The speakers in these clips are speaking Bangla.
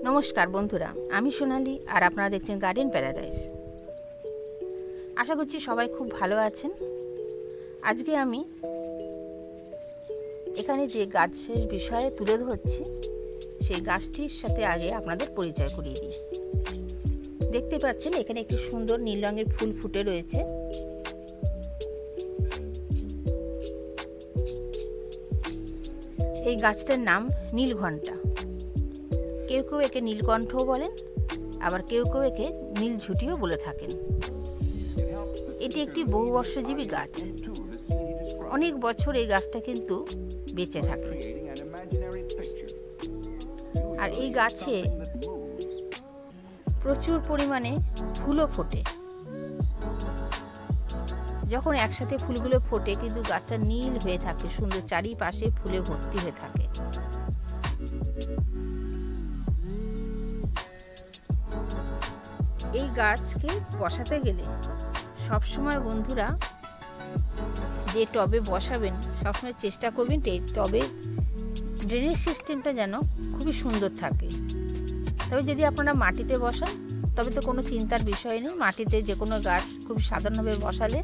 নমস্কার বন্ধুরা, আমি সোনালি আর আপনারা দেখছেন গার্ডেন প্যারাডাইস। আশা করছি সবাই খুব ভালো আছেন। আজকে আমি এখানে যে গাছের বিষয়ে তুলে ধরছি সেই গাছটির সাথে আগে আপনাদের পরিচয় করিয়ে দিই। দেখতে পাচ্ছেন এখানে একটি সুন্দর নীল রঙের ফুল ফুটে রয়েছে। এই গাছটার নাম নীলঘণ্টা। কেউ কেউ একে নীলকণ্ঠও বলেন, আবার কেউ কেউ একে নীলঝুঁটিও বলে থাকেন। এটি একটি বহুবর্ষজীবী গাছ। অনেক বছর এই গাছটা কিন্তু বেঁচে থাকে। আর এই গাছে প্রচুর পরিমাণে ফুলও ফোটে। যখন একসাথে ফুলগুলো ফোটে কিন্তু গাছটা নীল হয়ে থাকে, সুন্দর চারিপাশে ফুলে ভর্তি হয়ে থাকে। এই গাছকে বসাতে গেলে সবসময় বন্ধুরা যে টবে বসাবেন সবসময় চেষ্টা করবেন টবে ড্রেনেজ সিস্টেমটা যেন খুবই সুন্দর থাকে। তবে যদি আপনারা মাটিতে বসান তবে তো কোনো চিন্তার বিষয় নেই। মাটিতে যে কোনো গাছ খুব সাধারণভাবে বসালে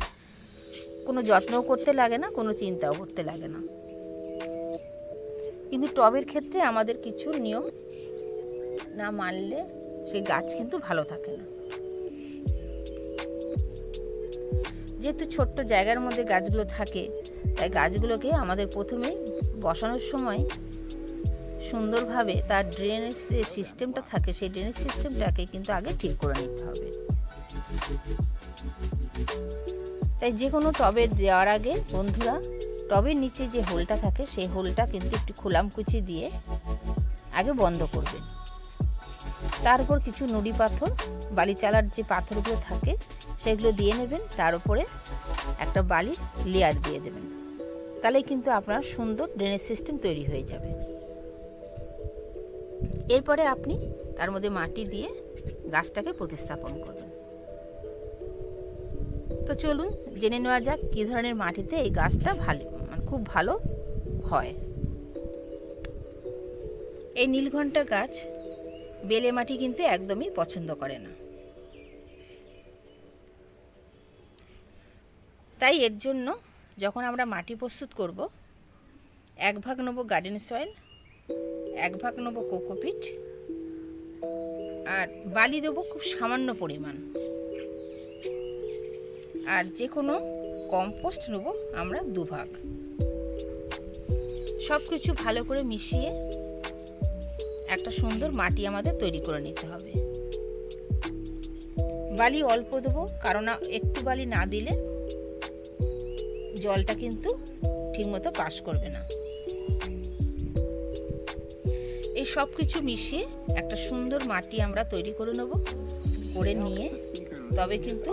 কোনো যত্নও করতে লাগে না, কোনো চিন্তাও করতে লাগে না। কিন্তু টবের ক্ষেত্রে আমাদের কিছু নিয়ম না মানলে সেই গাছ কিন্তু ভালো থাকে না। যেহেতু ছোট্ট জায়গার মধ্যে গাছগুলো থাকে, তাই গাছগুলোকে আমাদের প্রথমে বসানোর সময় সুন্দরভাবে তার ড্রেনেজ যে সিস্টেমটা থাকে সেই ড্রেনেজ সিস্টেমটাকে কিন্তু আগে ঠিক করে নিতে হবে। তাই যে কোনো টবে দেওয়ার আগে বন্ধুরা টবের নিচে যে হোলটা থাকে সেই হোলটা কিন্তু একটু খোলামকুচি দিয়ে আগে বন্ধ করবেন। তারপর কিছু নুড়ি পাথর, বালি চালার যে পাথরগুলো থাকে সেগুলো দিয়ে নেবেন। তার উপরে একটা বালির লেয়ার দিয়ে দেবেন। তাহলে কিন্তু আপনার সুন্দর ড্রেনেজ সিস্টেম তৈরি হয়ে যাবে। এরপরে আপনি তার মধ্যে মাটি দিয়ে গাছটাকে প্রতিস্থাপন করবেন। তো চলুন জেনে নেওয়া যাক কী ধরনের মাটিতে এই গাছটা খুব ভালো হয়। এই নীলঘণ্টা গাছ বেলে মাটি কিন্তু একদমই পছন্দ করে না। তাই এর জন্য যখন আমরা মাটি প্রস্তুত করব, 1 ভাগ নেব গার্ডেন সয়েল, 1 ভাগ নেব কোকোপিট, আর বালি দেবো খুব সামান্য পরিমাণ, আর যে কোনো কম্পোস্ট নেব আমরা 2 ভাগ। সব কিছু ভালো করে মিশিয়ে একটা সুন্দর মাটি আমাদের তৈরি করে নিতে হবে। বালি অল্প দেবো, কারণ একটু বালি না দিলে জলটা কিন্তু ঠিকমতো পাস করবে না। এই সব কিছু মিশিয়ে একটা সুন্দর মাটি আমরা তৈরি করে নেব। করে নিয়ে তবে কিন্তু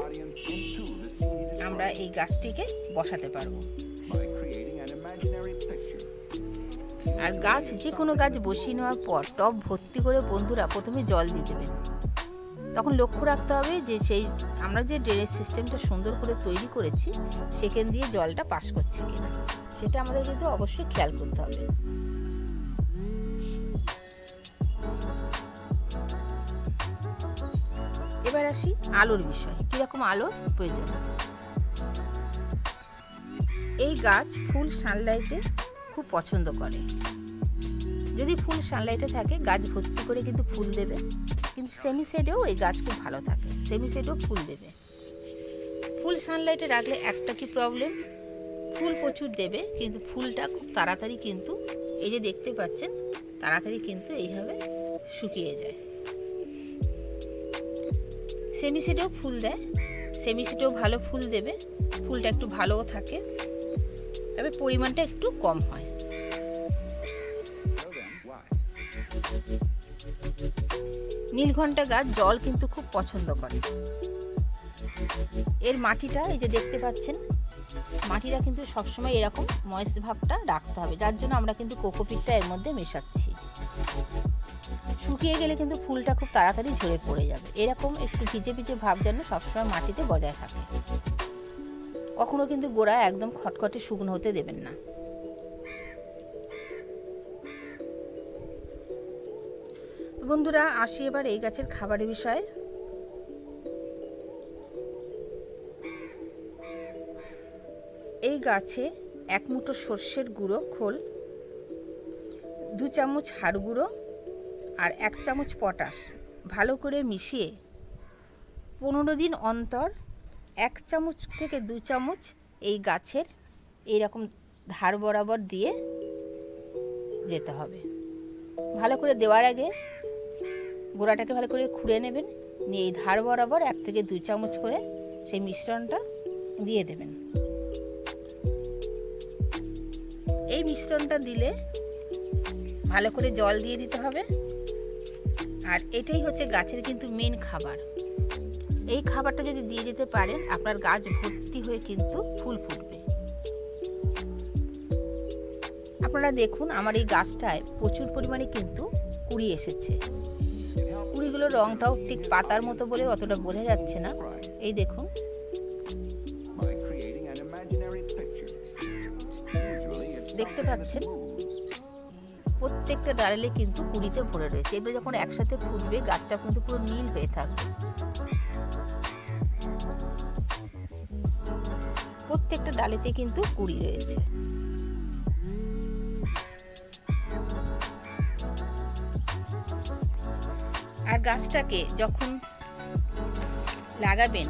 আমরা এই গাছটিকে বসাতে পারবো। আর গাছ যে কোনো গাছ বসিয়ে নেওয়ার পর টব ভর্তি করে বন্ধুরা প্রথমে জল দিয়ে দেবেন। তখন লক্ষ্য রাখতে হবে যে সেই আমরা যে ড্রেনেজ সিস্টেমটা সুন্দর করে তৈরি করেছি সেখান দিয়ে জলটা পাস করছে কিনা সেটা আমাদের কিন্তু অবশ্যই খেয়াল করতে হবে। এবার আসি আলোর বিষয়। কীরকম আলোর প্রয়োজন? এই গাছ ফুল সানলাইটে খুব পছন্দ করে। যদি ফুল সানলাইটে থাকে গাছ ভর্তি করে কিন্তু ফুল দেবে, কিন্তু সেমি শেডেও এই গাছ খুব ভালো থাকে, সেমি শেডেও ফুল দেবে। ফুল সানলাইটে রাখলে একটা কি প্রবলেম, ফুল প্রচুর দেবে কিন্তু ফুলটা খুব তাড়াতাড়ি কিন্তু এই যে দেখতে পাচ্ছেন তাড়াতাড়ি কিন্তু এইভাবে শুকিয়ে যায়। সেমি শেডেও ফুল দেয়, সেমি শেডেও ভালো ফুল দেবে, ফুলটা একটু ভালোও থাকে, তবে পরিমাণটা একটু কম হয়। নীলঘণ্টা গাছ জল কিন্তু খুব পছন্দ করে। এর মাটিটা এই যে দেখতে পাচ্ছেন, মাটিটা কিন্তু সবসময় এরকম ময়েস্ট ভাবটা রাখতে হবে, যার জন্য আমরা কিন্তু কোকোপিটটা এর মধ্যে মেশাচ্ছি। শুকিয়ে গেলে কিন্তু ফুলটা খুব তাড়াতাড়ি ঝরে পড়ে যাবে। এরকম একটু ভিজে ভিজে ভাব যেন সবসময় মাটিতে বজায় থাকে। কখনো কিন্তু গোড়া একদম খটখটে শুকনো হতে দেবেন না। বন্ধুরা আসি এবার এই গাছের খাবারের বিষয়ে। এই গাছে 1 মুঠো সর্ষের গুঁড়ো খোল, 2 চামচ হাড় গুঁড়ো আর 1 চামচ পটাশ ভালো করে মিশিয়ে 15 দিন অন্তর 1 চামচ থেকে 2 চামচ এই গাছের এইরকম ধার বরাবর দিয়ে যেতে হবে। ভালো করে দেওয়ার আগে গোড়াটাকে ভালো করে খুঁড়ে নেবেন, নিয়ে এই ধার বরাবর 1 থেকে 2 চামচ করে সেই মিশ্রণটা দিয়ে দেবেন। এই মিশ্রণটা দিলে ভালো করে জল দিয়ে দিতে হবে। আর এটাই হচ্ছে গাছের কিন্তু মেন খাবার। এই খাবারটা যদি দিয়ে যেতে পারেন আপনার গাছ ভর্তি হয়ে কিন্তু ফুল ফুটবে। আপনারা দেখুন আমার এই গাছটায় প্রচুর পরিমাণে কিন্তু কুঁড়ি এসেছে। কুঁড়িগুলোর রংটাও ঠিক পাতার মতো বলে অতটা বোঝা যাচ্ছে না। এই দেখুন, দেখতে পাচ্ছেন প্রত্যেকটা ডালে কিন্তু কুঁড়িতে ভরে রয়েছে। এগুলো যখন একসাথে ফুটবে গাছটা কিন্তু পুরো নীল হয়ে থাকবে। প্রত্যেকটা ডালেতে কিন্তু কুঁড়ি রয়েছে। আর গাছটাকে যখন লাগাবেন,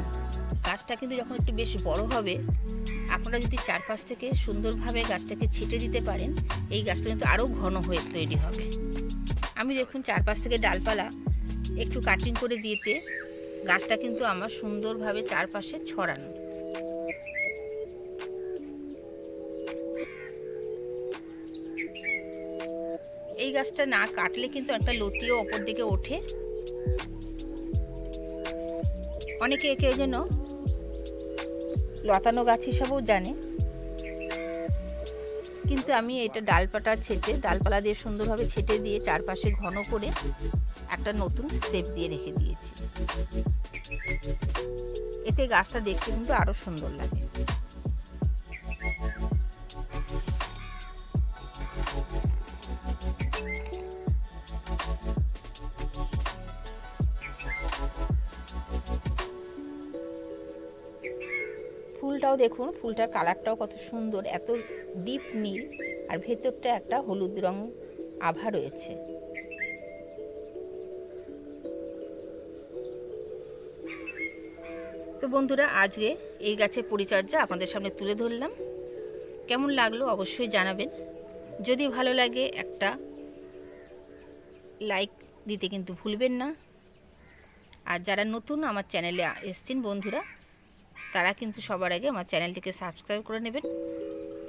গাছটা কিন্তু যখন একটু বেশ বড় হবে, আপনারা যদি চারপাশ থেকে সুন্দরভাবে গাছটাকে ছিটে দিতে পারেন, এই গাছটা কিন্তু আরও ঘন হয়ে তৈরি হবে। আমি দেখুন চারপাশ থেকে ডালপালা একটু কাটিং করে দিতে গাছটা কিন্তু আমার সুন্দরভাবে চারপাশে ছড়ানো। এই গাছটা না কাটলে কিন্তু একটা লতিও ওপর দিকে ওঠে। অনেকে একে যেন লতানো গাছ হিসাবেও জানে, কিন্তু আমি এটা ডালপালা দিয়ে সুন্দরভাবে ছেটে দিয়ে চারপাশে ঘন করে একটা নতুন শেপ দিয়ে রেখে দিয়েছি। এতে গাছটা দেখতে কিন্তু আরো সুন্দর লাগে। ফুলটাও দেখুন, ফুলটার কালারটাও কত সুন্দর, এত ডিপ নীল আর ভেতরটা একটা হলুদ রং আভা রয়েছে। তো বন্ধুরা আজকে এই গাছের পরিচর্যা আপনাদের সামনে তুলে ধরলাম। কেমন লাগলো অবশ্যই জানাবেন। যদি ভালো লাগে একটা লাইক দিতে কিন্তু ভুলবেন না। আর যারা নতুন আমার চ্যানেলে এসেছেন বন্ধুরা, তারা কিন্তু সবার আগে আমার চ্যানেলটিকে সাবস্ক্রাইব করে নেবেন,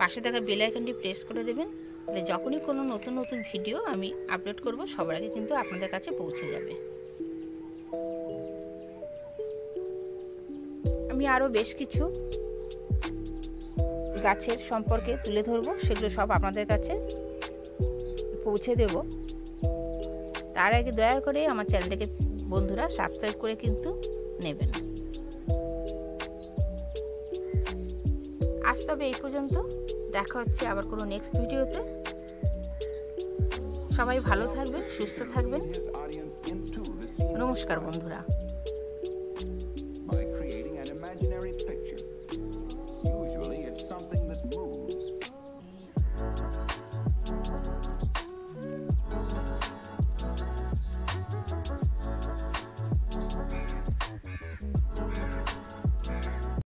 পাশে থাকা বেল আইকনটি প্রেস করে দেবেন। তাহলে যখনই কোনো নতুন নতুন ভিডিও আমি আপলোড করব সবার আগে কিন্তু আপনাদের কাছে পৌঁছে যাবে। আমি আরও বেশ কিছু গাছের সম্পর্কে তুলে ধরবো, সেগুলো সব আপনাদের কাছে পৌঁছে দেব। তার আগে দয়া করে আমার চ্যানেলটাকে বন্ধুরা সাবস্ক্রাইব করে কিন্তু নেবেন। আজ তবে এই পর্যন্ত, দেখা হচ্ছে আবার কোনো নেক্সট ভিডিওতে। সবাই ভালো থাকবেন, সুস্থ থাকবেন। নমস্কার বন্ধুরা।